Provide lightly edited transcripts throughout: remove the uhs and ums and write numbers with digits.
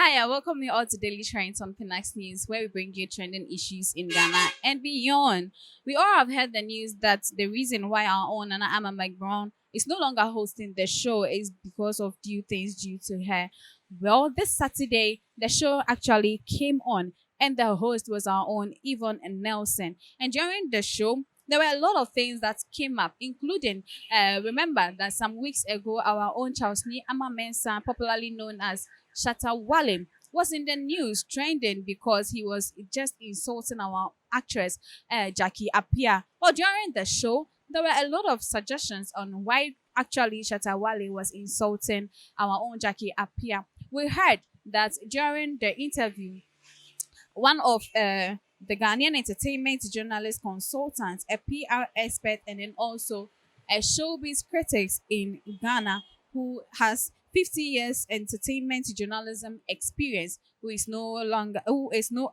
Hi, I welcome you all to Daily Trends on Pinax News, where we bring you trending issues in Ghana and beyond. We all have heard the news that the reason why our own Nana Ama Brown is no longer hosting the show is because of due things due to her. Well, this Saturday, the show actually came on, and the host was our own Yvonne and Nelson. And during the show, there were a lot of things that came up, including remember that some weeks ago, our own Charles Ni Ama Mensah, popularly known as Shatta Wale, was in the news trending because he was just insulting our actress Jackie Appiah. Well, during the show, there were a lot of suggestions on why actually Shatta Wale was insulting our own Jackie Appiah. We heard that during the interview, one of the Ghanaian entertainment journalist consultants, a PR expert, and then also a showbiz critics in Ghana who has 50 years entertainment journalism experience, who is no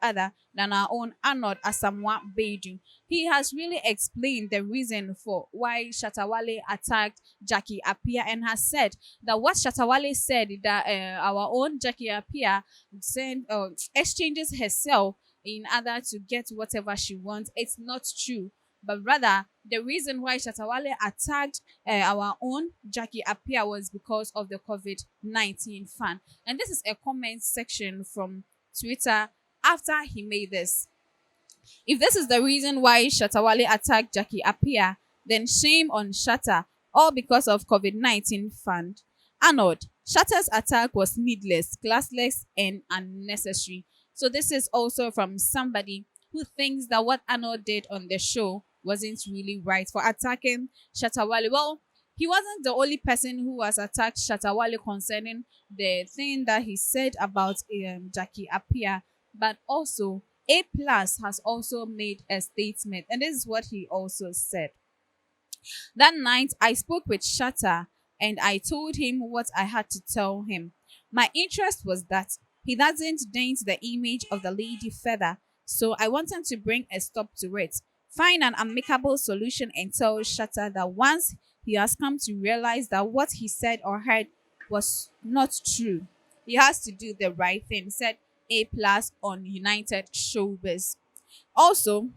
other than our own Arnold Asamoah Beju. He has really explained the reason for why Shatta Wale attacked Jackie Appiah and has said that what Shatta Wale said that our own Jackie Appiah exchanges herself in order to get whatever she wants. It's not true. But rather, the reason why Shatta Wale attacked our own Jackie Appiah was because of the COVID-19 fan. And this is a comment section from Twitter after he made this. If this is the reason why Shatta Wale attacked Jackie Appiah, then shame on Shatta, all because of COVID-19 fund. Arnold, Shatta's attack was needless, classless, and unnecessary. So this is also from somebody who thinks that what Arnold did on the show wasn't really right for attacking Shatta Wale. Well, he wasn't the only person who has attacked Shatta Wale concerning the thing that he said about Jackie Appiah, but also A Plus has also made a statement, and this is what he also said. That night, I spoke with Shatta and I told him what I had to tell him. My interest was that he doesn't dent the image of the lady further, so I wanted to bring a stop to it. Find an amicable solution and tell Shatta that once he has come to realize that what he said or heard was not true, he has to do the right thing, said A Plus on United Showbiz. Also,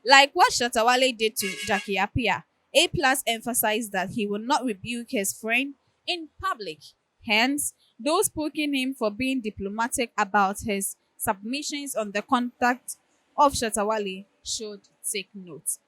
like what Shatta Wale did to Jackie Appiah, A Plus emphasized that he will not rebuke his friend in public. Hence, those poking him for being diplomatic about his submissions on the conduct of Shatta Wale should take note.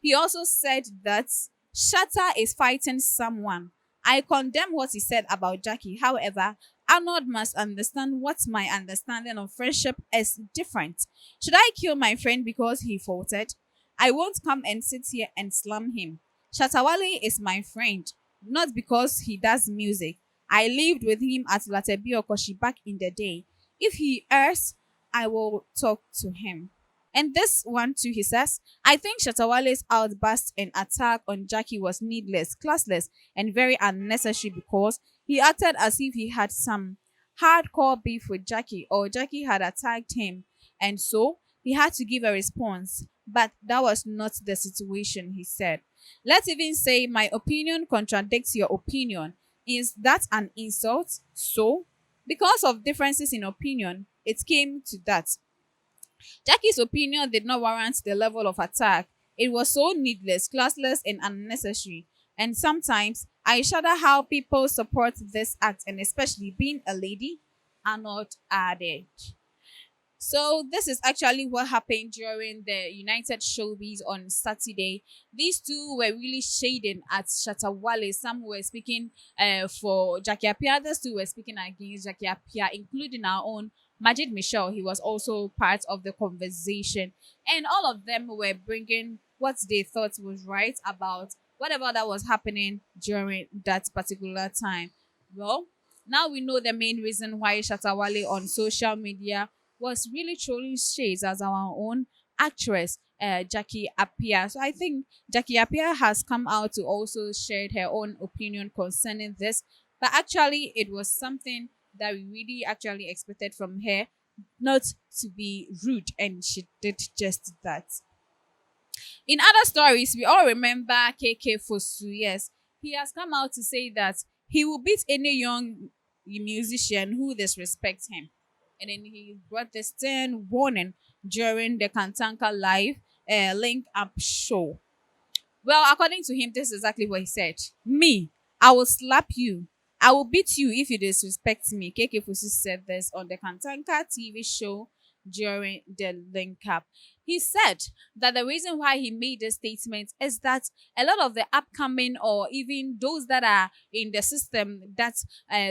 He also said that Shatta is fighting someone. I condemn what he said about Jackie. However, Arnold must understand what my understanding of friendship is different. Should I kill my friend because he faulted? I won't come and sit here and slam him. Shatta Wale is my friend, not because he does music. I lived with him at Latebi Okoshi back in the day. If he errs, I will talk to him. And this one too, he says, I think Shatta Wale's outburst and attack on Jackie was needless, classless, and very unnecessary because he acted as if he had some hardcore beef with Jackie or Jackie had attacked him. And so he had to give a response. But that was not the situation, he said. Let's even say my opinion contradicts your opinion. Is that an insult? So, because of differences in opinion, it came to that. Jackie's opinion did not warrant the level of attack. It was so needless, classless, and unnecessary. And sometimes I shudder how people support this act, and especially being a lady, Arnold added. So this is actually what happened during the United Showbiz on Saturday. These two were really shading at Shatta Wale. Some were speaking for Jackie Appiah, others two were speaking against Jackie Appiah, including our own Majid Michelle. He was also part of the conversation. And all of them were bringing what they thought was right about whatever that was happening during that particular time. Well, now we know the main reason why Shatta Wale on social media was really trolling shades as our own actress, Jackie Appiah. So I think Jackie Appiah has come out to also share her own opinion concerning this. But actually, it was something that we really actually expected from her, not to be rude, and she did just that. In other stories, we all remember KK Fosu. Yes, he has come out to say that he will beat any musician who disrespects him. And then he brought the stern warning during the Kantanka live link up show. Well, according to him, this is exactly what he said. Me, I will slap you. I will beat you if you disrespect me. KK Fosu said this on the Kantanka TV show during the link up. He said that the reason why he made this statement is that a lot of the upcoming or even those that are in the system that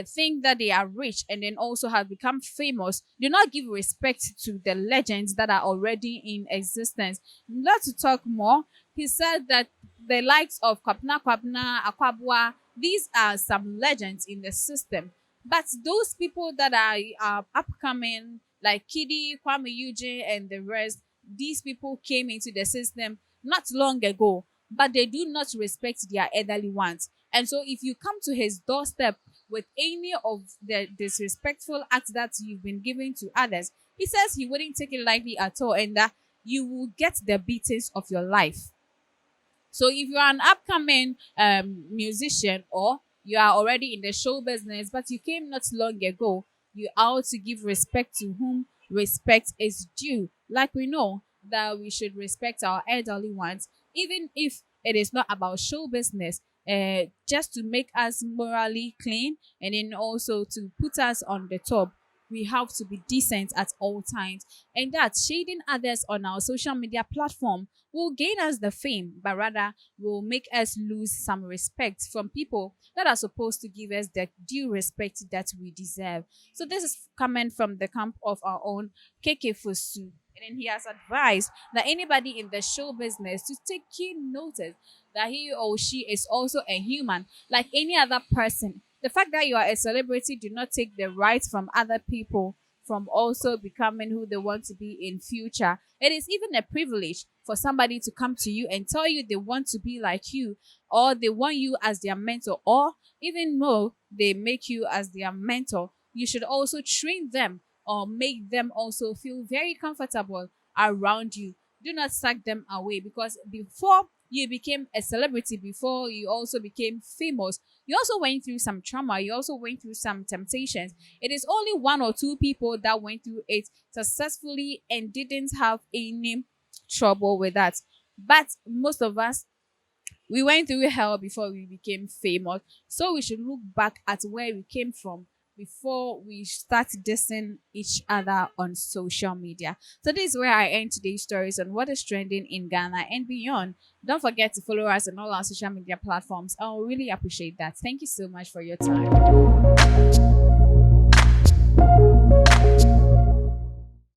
think that they are rich and then also have become famous do not give respect to the legends that are already in existence. Not to talk more, he said that the likes of Kwabna, Akwabwa, these are some legends in the system. But those people that are upcoming, like Kidi, Kwame Eugene, and the rest, these people came into the system not long ago, but they do not respect their elderly ones. And so, if you come to his doorstep with any of the disrespectful acts that you've been giving to others, he says he wouldn't take it lightly at all and that you will get the beatings of your life. So if you are an upcoming musician or you are already in the show business, but you came not long ago, you ought to give respect to whom respect is due. Like we know that we should respect our elderly ones, even if it is not about show business, just to make us morally clean and then also to put us on the top. We have to be decent at all times, and that shading others on our social media platform will gain us the fame, but rather will make us lose some respect from people that are supposed to give us the due respect that we deserve. So this is coming from the camp of our own KK Fosu. And then he has advised that anybody in the show business to take keen notice that he or she is also a human like any other person. The fact that you are a celebrity do not take the rights from other people from also becoming who they want to be in future. It is even a privilege for somebody to come to you and tell you they want to be like you, or they want you as their mentor, or even more, they make you as their mentor. You should also train them or make them also feel very comfortable around you. Do not suck them away, because before you became a celebrity, before you also became famous, you also went through some trauma, you also went through some temptations. It is only one or two people that went through it successfully and didn't have any trouble with that. But most of us, we went through hell before we became famous. So we should look back at where we came from before we start dissing each other on social media. So this is where I end today's stories on what is trending in Ghana and beyond. Don't forget to follow us on all our social media platforms. I will really appreciate that. Thank you so much for your time.